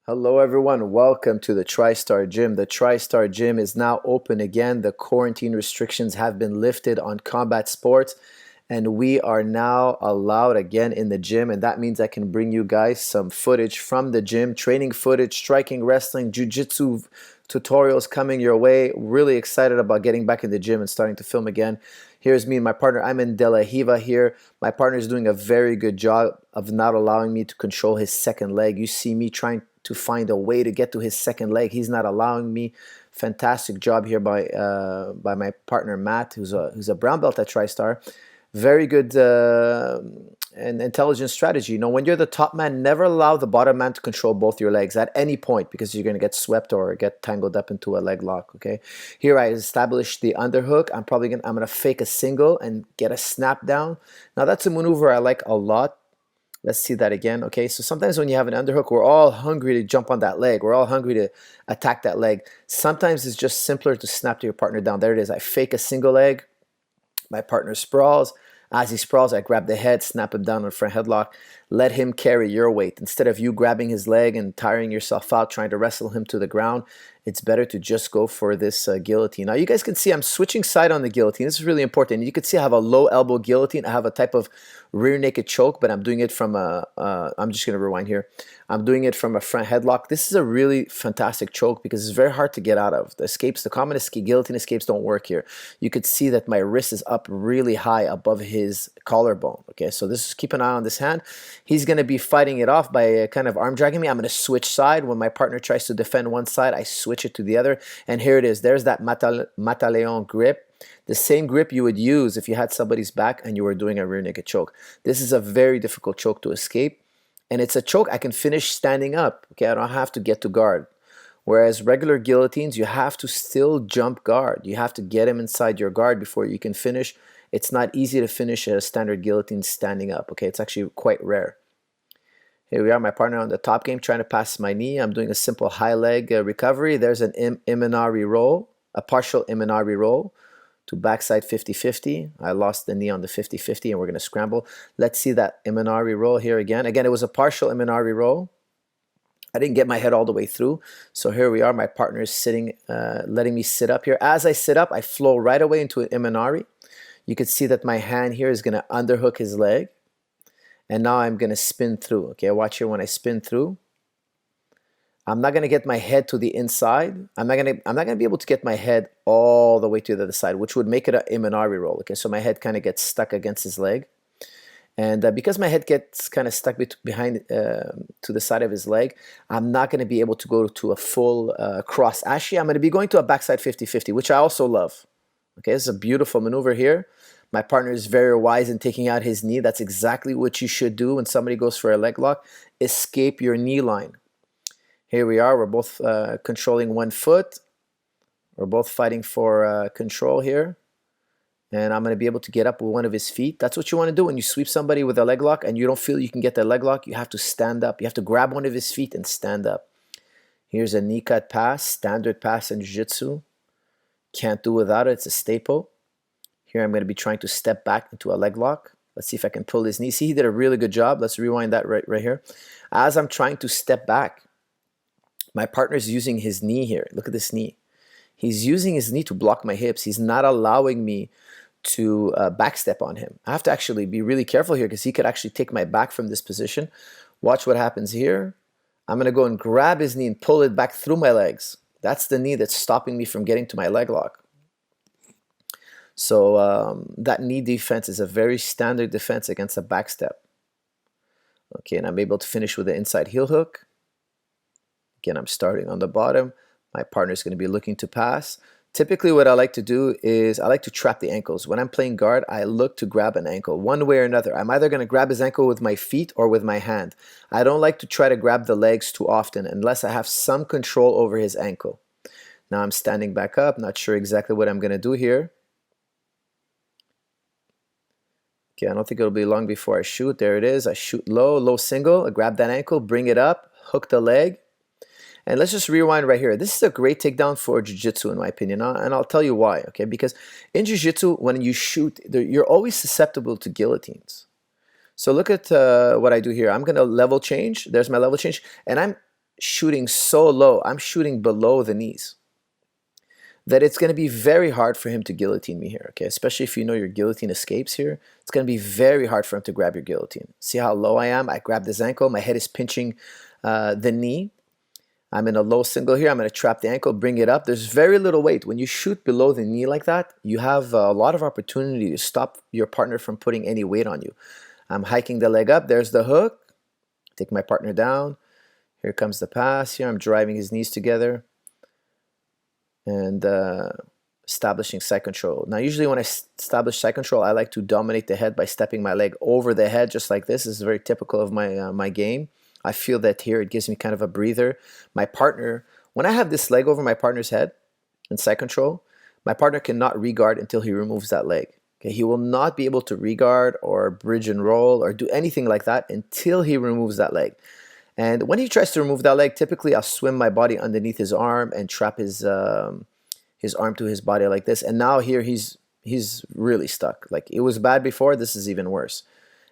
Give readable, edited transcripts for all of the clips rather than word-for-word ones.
Hello everyone, welcome to the Tristar Gym. The Tristar Gym is now open again. The quarantine restrictions have been lifted on combat sports and we are now allowed again in the gym, and that means I can bring you guys some footage from the gym, training footage, striking, wrestling, jiu-jitsu tutorials coming your way. Really excited about getting back in the gym and starting to film again. Here's me and my partner. I'm in De La Hiva here. My partner is doing a very good job of not allowing me to control his second leg. You see me trying to find a way to get to his second leg. He's not allowing me. Fantastic job here by my partner Matt, who's a brown belt at TriStar. Very good and intelligent strategy. You know, when you're the top man, never allow the bottom man to control both your legs at any point, because you're going to get swept or get tangled up into a leg lock. Okay, here I established the underhook. I'm gonna fake a single and get a snap down. Now that's a maneuver I like a lot. Let's see that again. Okay, so sometimes when you have an underhook, we're all hungry to jump on that leg. We're all hungry to attack that leg. Sometimes it's just simpler to snap to your partner down. There it is. I fake a single leg. My partner sprawls. As he sprawls, I grab the head, snap him down in a front headlock. Let him carry your weight. Instead of you grabbing his leg and tiring yourself out trying to wrestle him to the ground, it's better to just go for this guillotine. Now you guys can see I'm switching side on the guillotine. This is really important. You can see I have a low elbow guillotine. I have a type of rear naked choke, but I'm doing it from I'm just going to rewind here. I'm doing it from a front headlock. This is a really fantastic choke because it's very hard to get out of. The escapes, the common guillotine escapes don't work here. You could see that my wrist is up really high above his collarbone. Okay, so this is, keep an eye on this hand. He's going to be fighting it off by kind of arm dragging me. I'm going to switch side. When my partner tries to defend one side, I switch it to the other. And here it is. There's that Mataleon grip. The same grip you would use if you had somebody's back and you were doing a rear naked choke. This is a very difficult choke to escape. And it's a choke I can finish standing up. Okay, I don't have to get to guard. Whereas regular guillotines, you have to still jump guard. You have to get him inside your guard before you can finish. It's not easy to finish a standard guillotine standing up. Okay, it's actually quite rare. Here we are, my partner on the top game trying to pass my knee. I'm doing a simple high leg recovery. There's an Imanari roll, a partial Imanari roll to backside 50-50. I lost the knee on the 50-50 and we're going to scramble. Let's see that Imanari roll here again. Again, it was a partial Imanari roll. I didn't get my head all the way through. So here we are, my partner is sitting, letting me sit up here. As I sit up, I flow right away into an Imanari. You can see that my hand here is going to underhook his leg. And now I'm going to spin through. Okay, watch here when I spin through. I'm not going to get my head to the inside. I'm not going to be able to get my head all the way to the other side, which would make it an Imanari roll. Okay, so my head kind of gets stuck against his leg. And because my head gets kind of stuck behind to the side of his leg, I'm not going to be able to go to a full cross. Actually, I'm going to be going to a backside 50-50, which I also love. Okay, this is a beautiful maneuver here. My partner is very wise in taking out his knee. That's exactly what you should do when somebody goes for a leg lock. Escape your knee line. Here we are. We're both controlling one foot. We're both fighting for control here. And I'm going to be able to get up with one of his feet. That's what you want to do when you sweep somebody with a leg lock and you don't feel you can get the leg lock. You have to stand up. You have to grab one of his feet and stand up. Here's a knee cut pass, standard pass in jiu-jitsu. Can't do without it. It's a staple. Here I'm going to be trying to step back into a leg lock. Let's see if I can pull his knee. See, he did a really good job. Let's rewind that right here. As I'm trying to step back, my partner's using his knee here. Look at this knee. He's using his knee to block my hips. He's not allowing me to backstep on him. I have to actually be really careful here because he could actually take my back from this position. Watch what happens here. I'm going to go and grab his knee and pull it back through my legs. That's the knee that's stopping me from getting to my leg lock. So that knee defense is a very standard defense against a backstep. Okay, and I'm able to finish with the inside heel hook. Again, I'm starting on the bottom. My partner is going to be looking to pass. Typically what I like to do is I like to trap the ankles. When I'm playing guard, I look to grab an ankle one way or another. I'm either going to grab his ankle with my feet or with my hand. I don't like to try to grab the legs too often unless I have some control over his ankle. Now I'm standing back up, not sure exactly what I'm going to do here. Okay, I don't think it'll be long before I shoot. There it is. I shoot low, low single. I grab that ankle, bring it up, hook the leg. And let's just rewind right here. This is a great takedown for jiu-jitsu in my opinion, and I'll tell you why, okay? Because in jiu-jitsu, when you shoot, you're always susceptible to guillotines. So look at what I do here. I'm going to level change. There's my level change. And shooting so low, I'm shooting below the knees, that it's going to be very hard for him to guillotine me here, okay? Especially if you know your guillotine escapes here. It's going to be very hard for him to grab your guillotine. See how low I am? I grab this ankle. My head is pinching the knee. I'm in a low single here. I'm going to trap the ankle, bring it up. There's very little weight. When you shoot below the knee like that, you have a lot of opportunity to stop your partner from putting any weight on you. I'm hiking the leg up. There's the hook. Take my partner down. Here comes the pass here. I'm driving his knees together and establishing side control. Now, usually when I establish side control, I like to dominate the head by stepping my leg over the head, just like this. This is very typical of my game. I feel that here it gives me kind of a breather. My partner, when I have this leg over my partner's head in side control, my partner cannot regard until he removes that leg. Okay, he will not be able to regard or bridge and roll or do anything like that until he removes that leg. And when he tries to remove that leg, typically I'll swim my body underneath his arm and trap his arm to his body like this. And now here he's really stuck. Like it was bad before, this is even worse.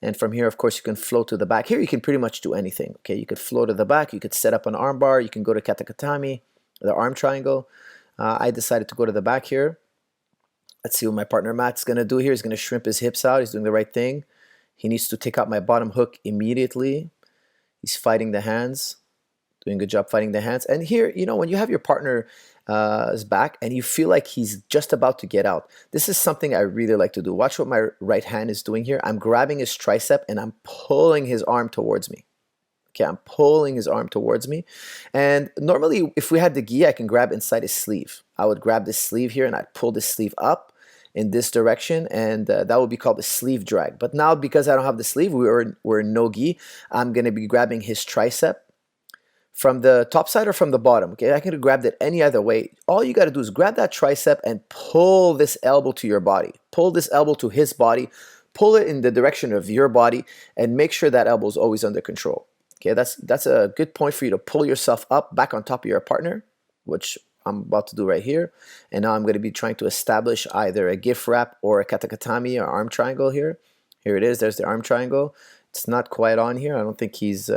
And from here, of course, you can float to the back. Here you can pretty much do anything. Okay, you could float to the back. You could set up an arm bar. You can go to katakatami, the arm triangle. I decided to go to the back here. Let's see what my partner Matt's going to do here. He's going to shrimp his hips out. He's doing the right thing. He needs to take out my bottom hook immediately. He's fighting the hands. Doing a good job fighting the hands. And here, you know, when you have your partner his back and you feel like he's just about to get out, this is something I really like to do. Watch what my right hand is doing here. I'm grabbing his tricep and I'm pulling his arm towards me. Okay, I'm pulling his arm towards me. And normally if we had the gi, I can grab inside his sleeve. I would grab this sleeve here and I'd pull this sleeve up in this direction, and that would be called the sleeve drag. But now because I don't have the sleeve, we're in no gi, I'm going to be grabbing his tricep from the top side or from the bottom. Okay, I could have grabbed it any other way. All you got to do is grab that tricep and pull this elbow to your body. Pull this elbow to his body. Pull it in the direction of your body and make sure that elbow is always under control. Okay, that's a good point for you to pull yourself up back on top of your partner, which I'm about to do right here. And now I'm going to be trying to establish either a gift wrap or a katakatami or arm triangle here. Here it is. There's the arm triangle. It's not quite on here. I don't think he's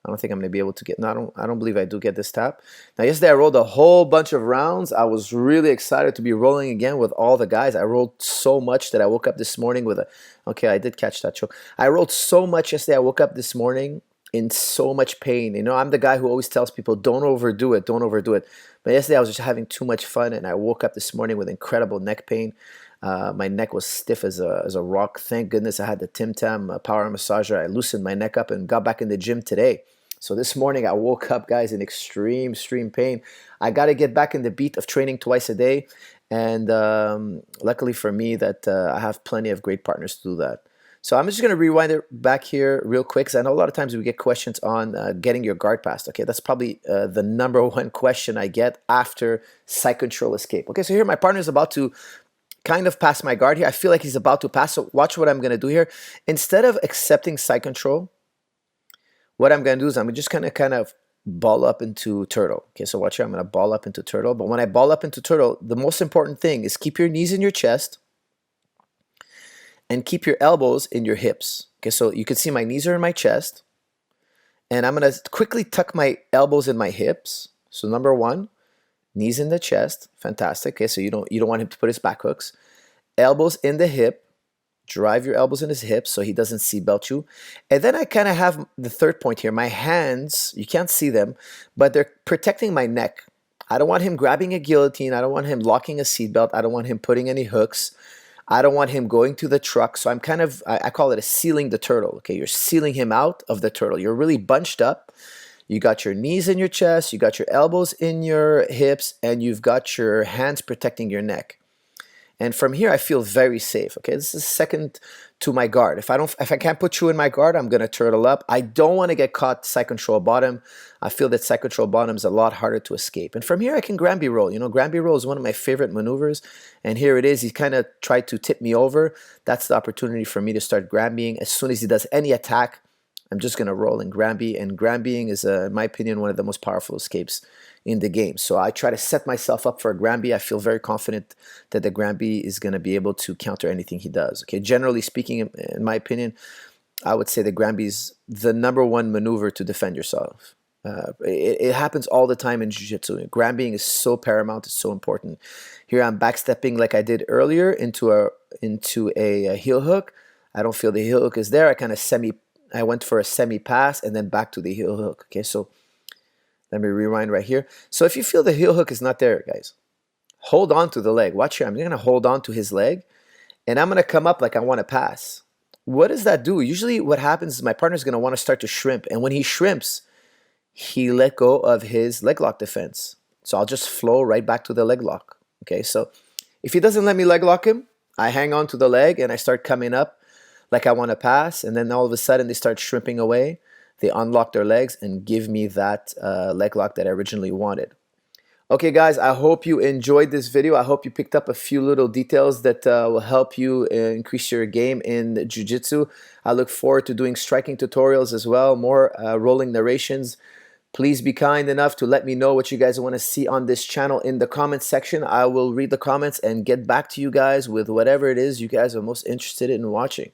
I don't think I'm going to be able to get, no, I don't believe I do get this tap. Now, yesterday I rolled a whole bunch of rounds. I was really excited to be rolling again with all the guys. I rolled so much that I woke up this morning with a, okay, I did catch that choke. I rolled so much yesterday. I woke up this morning in so much pain. You know, I'm the guy who always tells people, don't overdo it, don't overdo it. But yesterday I was just having too much fun, and I woke up this morning with incredible neck pain. My neck was stiff as a rock. Thank goodness I had the Tim Tam power massager. I loosened my neck up and got back in the gym today. So this morning I woke up, guys, in extreme pain. I got to get back in the beat of training twice a day. And luckily for me that I have plenty of great partners to do that. So I'm just going to rewind it back here real quick, because I know a lot of times we get questions on getting your guard passed. Okay, that's probably the number one question I get after side control escape. Okay, so here my partner is about to kind of pass my guard here. I feel like he's about to pass, so watch what I'm going to do here. Instead of accepting side control, what I'm going to do is I'm just going to kind of ball up into turtle. Okay, so watch here. I'm going to ball up into turtle. But when I ball up into turtle, the most important thing is keep your knees in your chest and keep your elbows in your hips. Okay, so you can see my knees are in my chest, and I'm going to quickly tuck my elbows in my hips. So number one, knees in the chest. Fantastic. Okay, so you don't want him to put his back hooks. Elbows in the hip. Drive your elbows in his hips so he doesn't seatbelt you. And then I kind of have the third point here. My hands, you can't see them, but they're protecting my neck. I don't want him grabbing a guillotine. I don't want him locking a seatbelt. I don't want him putting any hooks. I don't want him going to the truck. So I'm kind of, I call it a sealing the turtle. Okay, you're sealing him out of the turtle. You're really bunched up. You got your knees in your chest. You got your elbows in your hips, and you've got your hands protecting your neck. And from here, I feel very safe. Okay, this is second to my guard. If I can't put you in my guard, I'm gonna turtle up. I don't want to get caught side control bottom. I feel that side control bottom is a lot harder to escape. And from here, I can Granby roll. You know, Granby roll is one of my favorite maneuvers. And here it is. He kind of tried to tip me over. That's the opportunity for me to start Granbying. As soon as he does any attack, I'm just gonna roll and Granby. And Granbying is, in my opinion, one of the most powerful escapes in the game. So I try to set myself up for a Granby. I feel very confident that the Granby is going to be able to counter anything he does. Okay, generally speaking, in my opinion, I would say the Granby is the number one maneuver to defend yourself. It happens all the time in jiu-jitsu. Grabbing is so paramount, it's so important. Here I'm backstepping like I did earlier into a heel hook. I don't feel the heel hook is there. I went for a semi pass and then back to the heel hook. Okay, so let me rewind right here. So if you feel the heel hook is not there, guys, hold on to the leg. Watch here. I'm going to hold on to his leg and I'm going to come up like I want to pass. What does that do? Usually what happens is my partner's going to want to start to shrimp. And when he shrimps, he let go of his leg lock defense. So I'll just flow right back to the leg lock. Okay, so if he doesn't let me leg lock him, I hang on to the leg and I start coming up like I want to pass. And then all of a sudden they start shrimping away. They unlock their legs and give me that leg lock that I originally wanted. Okay, guys, I hope you enjoyed this video. I hope you picked up a few little details that will help you increase your game in jiu-jitsu. I look forward to doing striking tutorials as well, more rolling narrations. Please be kind enough to let me know what you guys want to see on this channel in the comments section. I will read the comments and get back to you guys with whatever it is you guys are most interested in watching.